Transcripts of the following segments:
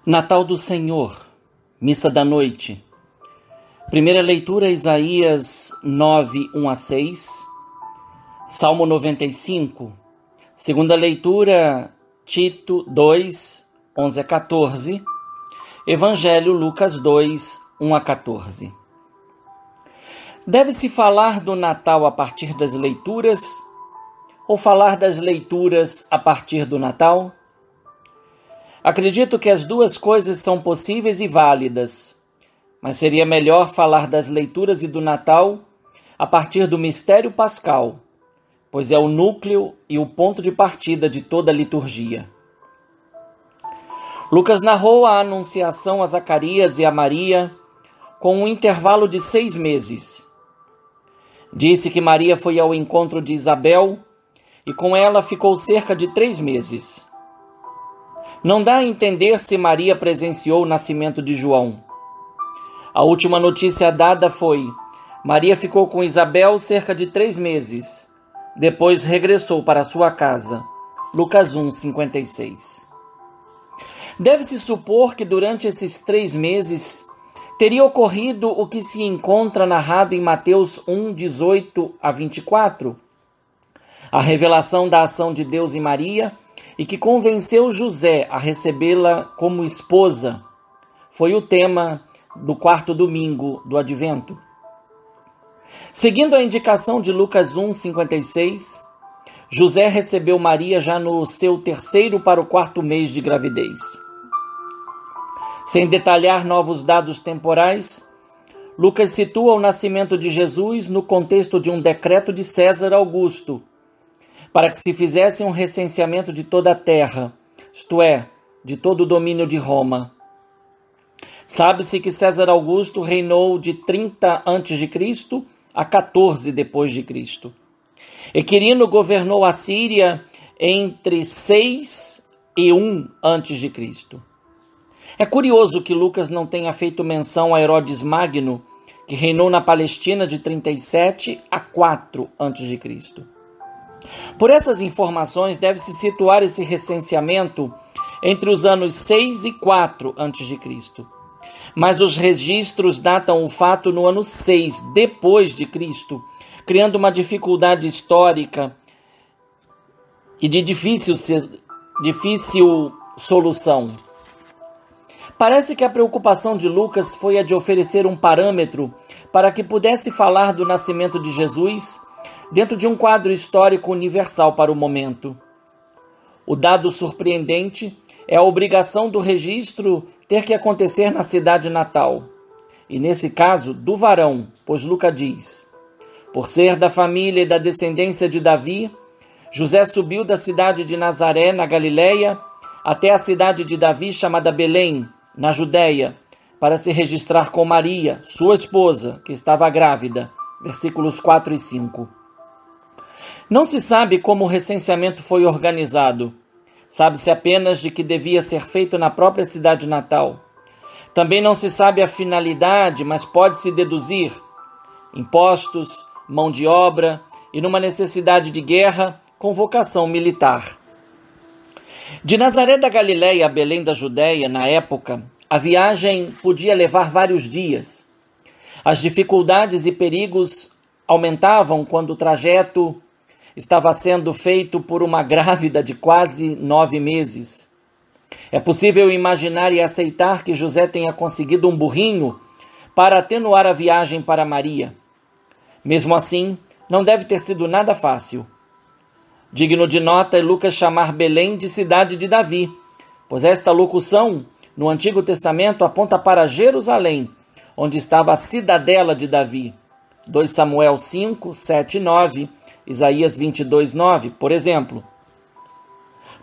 Natal do Senhor, Missa da Noite. Primeira leitura, Isaías 9, 1 a 6. Salmo 95. Segunda leitura, Tito 2, 11 a 14. Evangelho, Lucas 2, 1 a 14. Deve-se falar do Natal a partir das leituras ou falar das leituras a partir do Natal? Acredito que as duas coisas são possíveis e válidas, mas seria melhor falar das leituras e do Natal a partir do mistério pascal, pois é o núcleo e o ponto de partida de toda a liturgia. Lucas narrou a anunciação a Zacarias e a Maria com um intervalo de 6 meses. Disse que Maria foi ao encontro de Isabel e com ela ficou cerca de 3 meses. Não dá a entender se Maria presenciou o nascimento de João. A última notícia dada foi: Maria ficou com Isabel cerca de 3 meses. Depois regressou para sua casa. Lucas 1, 56. Deve-se supor que durante esses 3 meses teria ocorrido o que se encontra narrado em Mateus 1, 18 a 24. A revelação da ação de Deus em Maria e que convenceu José a recebê-la como esposa, foi o tema do 4º domingo do Advento. Seguindo a indicação de Lucas 1, 56, José recebeu Maria já no seu 3º para o 4º mês de gravidez. Sem detalhar novos dados temporais, Lucas situa o nascimento de Jesus no contexto de um decreto de César Augusto, para que se fizesse um recenseamento de toda a terra, isto é, de todo o domínio de Roma. Sabe-se que César Augusto reinou de 30 a.C. a 14 d.C. E Quirino governou a Síria entre 6 e 1 a.C. É curioso que Lucas não tenha feito menção a Herodes Magno, que reinou na Palestina de 37 a 4 a.C. Por essas informações, deve-se situar esse recenseamento entre os anos 6 e 4 a.C. Mas os registros datam o fato no ano 6 depois de Cristo, criando uma dificuldade histórica e de difícil solução. Parece que a preocupação de Lucas foi a de oferecer um parâmetro para que pudesse falar do nascimento de Jesus dentro de um quadro histórico universal para o momento. O dado surpreendente é a obrigação do registro ter que acontecer na cidade natal, e nesse caso do varão, pois Lucas diz: por ser da família e da descendência de Davi, José subiu da cidade de Nazaré, na Galileia, até a cidade de Davi chamada Belém, na Judéia, para se registrar com Maria, sua esposa, que estava grávida. Versículos 4 e 5. Não se sabe como o recenseamento foi organizado. Sabe-se apenas de que devia ser feito na própria cidade natal. Também não se sabe a finalidade, mas pode-se deduzir impostos, mão de obra e, numa necessidade de guerra, convocação militar. De Nazaré da Galileia a Belém da Judéia, na época, a viagem podia levar vários dias. As dificuldades e perigos aumentavam quando o trajeto estava sendo feito por uma grávida de quase 9 meses. É possível imaginar e aceitar que José tenha conseguido um burrinho para atenuar a viagem para Maria. Mesmo assim, não deve ter sido nada fácil. Digno de nota é Lucas chamar Belém de cidade de Davi, pois esta locução, no Antigo Testamento, aponta para Jerusalém, onde estava a cidadela de Davi. 2 Samuel 5, 7 e 9, Isaías 22, 9, por exemplo.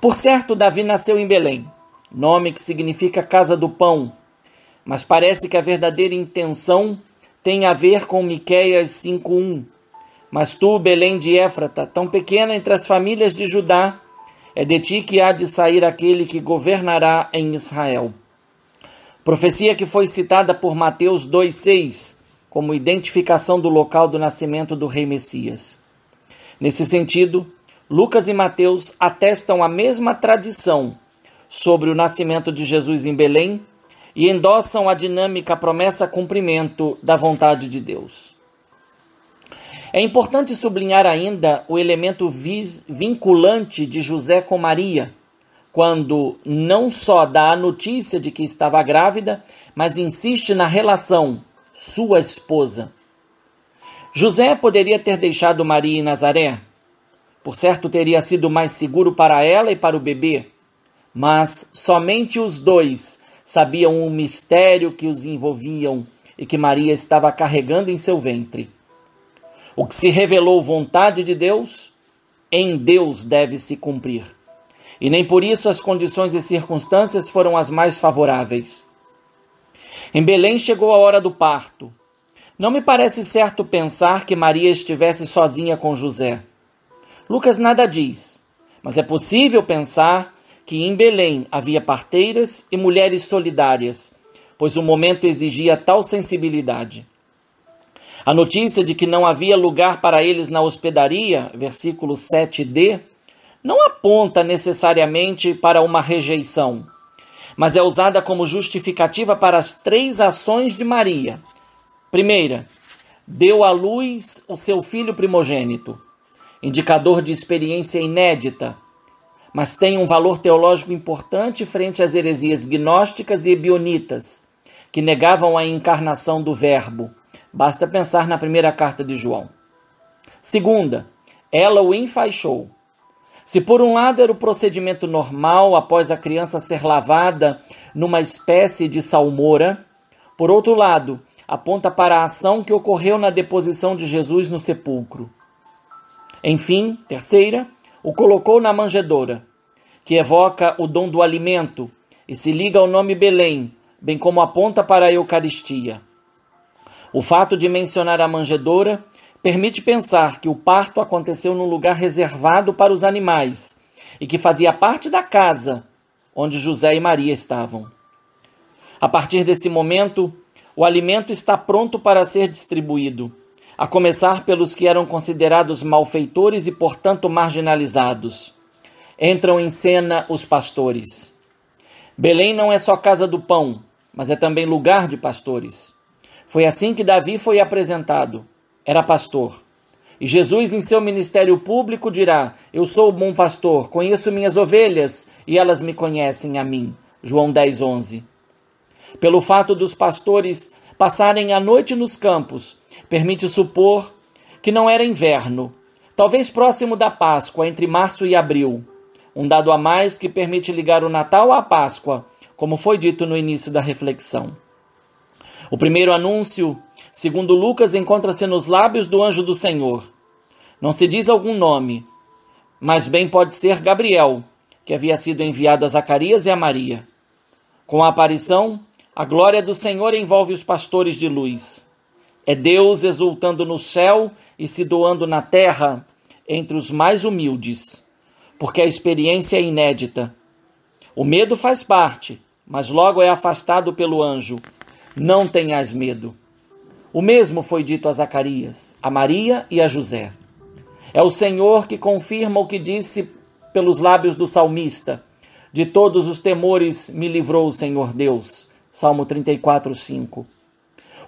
Por certo, Davi nasceu em Belém, nome que significa casa do pão, mas parece que a verdadeira intenção tem a ver com Miqueias 5:1. Mas tu, Belém de Éfrata, tão pequena entre as famílias de Judá, é de ti que há de sair aquele que governará em Israel. Profecia que foi citada por Mateus 2,6 como identificação do local do nascimento do rei Messias. Nesse sentido, Lucas e Mateus atestam a mesma tradição, sobre o nascimento de Jesus em Belém e endossam a dinâmica promessa-cumprimento da vontade de Deus. É importante sublinhar ainda o elemento vinculante de José com Maria, quando não só dá a notícia de que estava grávida, mas insiste na relação sua esposa. José poderia ter deixado Maria em Nazaré. Por certo, teria sido mais seguro para ela e para o bebê, mas somente os dois sabiam o mistério que os envolviam e que Maria estava carregando em seu ventre. O que se revelou vontade de Deus, em Deus deve se cumprir. E nem por isso as condições e circunstâncias foram as mais favoráveis. Em Belém chegou a hora do parto. Não me parece certo pensar que Maria estivesse sozinha com José. Lucas nada diz, mas é possível pensar que em Belém havia parteiras e mulheres solidárias, pois o momento exigia tal sensibilidade. A notícia de que não havia lugar para eles na hospedaria, versículo 7d, não aponta necessariamente para uma rejeição, mas é usada como justificativa para as 3 ações de Maria. Primeira, deu à luz o seu filho primogênito, indicador de experiência inédita, mas tem um valor teológico importante frente às heresias gnósticas e ebionitas, que negavam a encarnação do Verbo. Basta pensar na primeira carta de João. Segunda, ela o enfaixou. Se por um lado era o procedimento normal após a criança ser lavada numa espécie de salmoura, por outro lado, aponta para a ação que ocorreu na deposição de Jesus no sepulcro. Enfim, terceira, o colocou na manjedoura, que evoca o dom do alimento e se liga ao nome Belém, bem como aponta para a Eucaristia. O fato de mencionar a manjedoura permite pensar que o parto aconteceu num lugar reservado para os animais e que fazia parte da casa onde José e Maria estavam. A partir desse momento, o alimento está pronto para ser distribuído, a começar pelos que eram considerados malfeitores e, portanto, marginalizados. Entram em cena os pastores. Belém não é só casa do pão, mas é também lugar de pastores. Foi assim que Davi foi apresentado. Era pastor. E Jesus, em seu ministério público, dirá: eu sou o bom pastor, conheço minhas ovelhas e elas me conhecem a mim. João 10:11. Pelo fato dos pastores passarem a noite nos campos, permite supor que não era inverno, talvez próximo da Páscoa, entre março e abril. Um dado a mais que permite ligar o Natal à Páscoa, como foi dito no início da reflexão. O primeiro anúncio, segundo Lucas, encontra-se nos lábios do anjo do Senhor. Não se diz algum nome, mas bem pode ser Gabriel, que havia sido enviado a Zacarias e a Maria. Com a aparição, a glória do Senhor envolve os pastores de luz. É Deus exultando no céu e se doando na terra entre os mais humildes, porque a experiência é inédita. O medo faz parte, mas logo é afastado pelo anjo. Não tenhas medo. O mesmo foi dito a Zacarias, a Maria e a José. É o Senhor que confirma o que disse pelos lábios do salmista. De todos os temores me livrou o Senhor Deus. Salmo 34:5.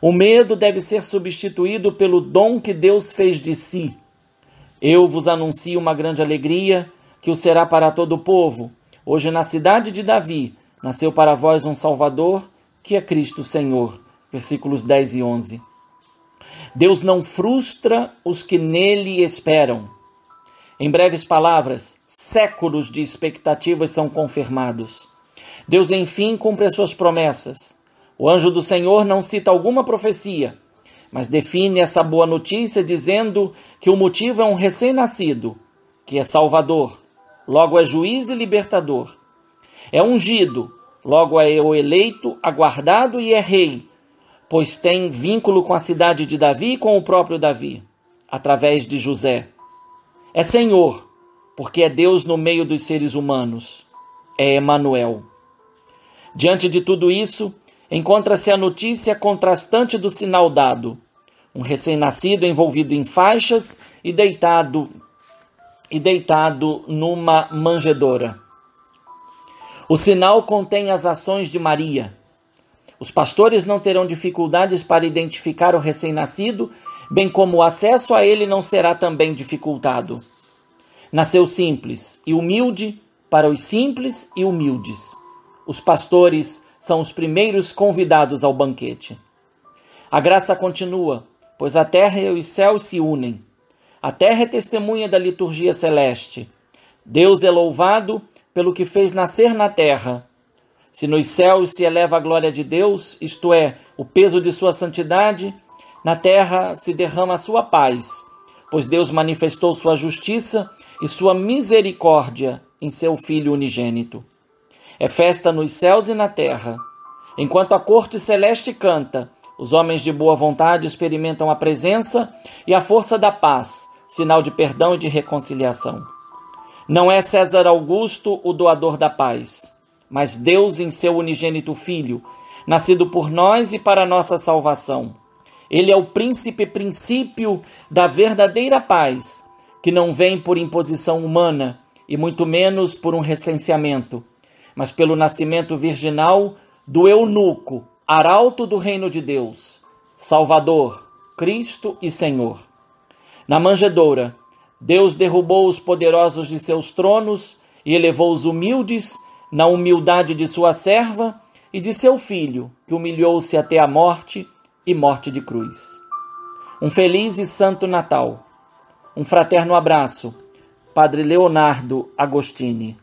O medo deve ser substituído pelo dom que Deus fez de si. Eu vos anuncio uma grande alegria, que o será para todo o povo. Hoje na cidade de Davi, nasceu para vós um Salvador, que é Cristo Senhor. Versículos 10 e 11. Deus não frustra os que nele esperam. Em breves palavras, séculos de expectativas são confirmados. Deus, enfim, cumpre as suas promessas. O anjo do Senhor não cita alguma profecia, mas define essa boa notícia dizendo que o motivo é um recém-nascido, que é Salvador, logo é juiz e libertador. É ungido, logo é o eleito, aguardado e é rei, pois tem vínculo com a cidade de Davi e com o próprio Davi, através de José. É Senhor, porque é Deus no meio dos seres humanos. É Emanuel. Diante de tudo isso, encontra-se a notícia contrastante do sinal dado. Um recém-nascido envolvido em faixas e deitado numa manjedoura. O sinal contém as ações de Maria. Os pastores não terão dificuldades para identificar o recém-nascido, bem como o acesso a ele não será também dificultado. Nasceu simples e humilde para os simples e humildes. Os pastores são os primeiros convidados ao banquete. A graça continua, pois a terra e os céus se unem. A terra é testemunha da liturgia celeste. Deus é louvado pelo que fez nascer na terra. Se nos céus se eleva a glória de Deus, isto é, o peso de sua santidade, na terra se derrama a sua paz, pois Deus manifestou sua justiça e sua misericórdia em seu Filho unigênito. É festa nos céus e na terra. Enquanto a corte celeste canta, os homens de boa vontade experimentam a presença e a força da paz, sinal de perdão e de reconciliação. Não é César Augusto o doador da paz, mas Deus em seu unigênito Filho, nascido por nós e para nossa salvação. Ele é o princípio da verdadeira paz, que não vem por imposição humana e muito menos por um recenseamento, mas pelo nascimento virginal do eunuco, arauto do reino de Deus, Salvador, Cristo e Senhor. Na manjedoura, Deus derrubou os poderosos de seus tronos e elevou os humildes na humildade de sua serva e de seu filho, que humilhou-se até a morte e morte de cruz. Um feliz e santo Natal. Um fraterno abraço. Padre Leonardo Agostini.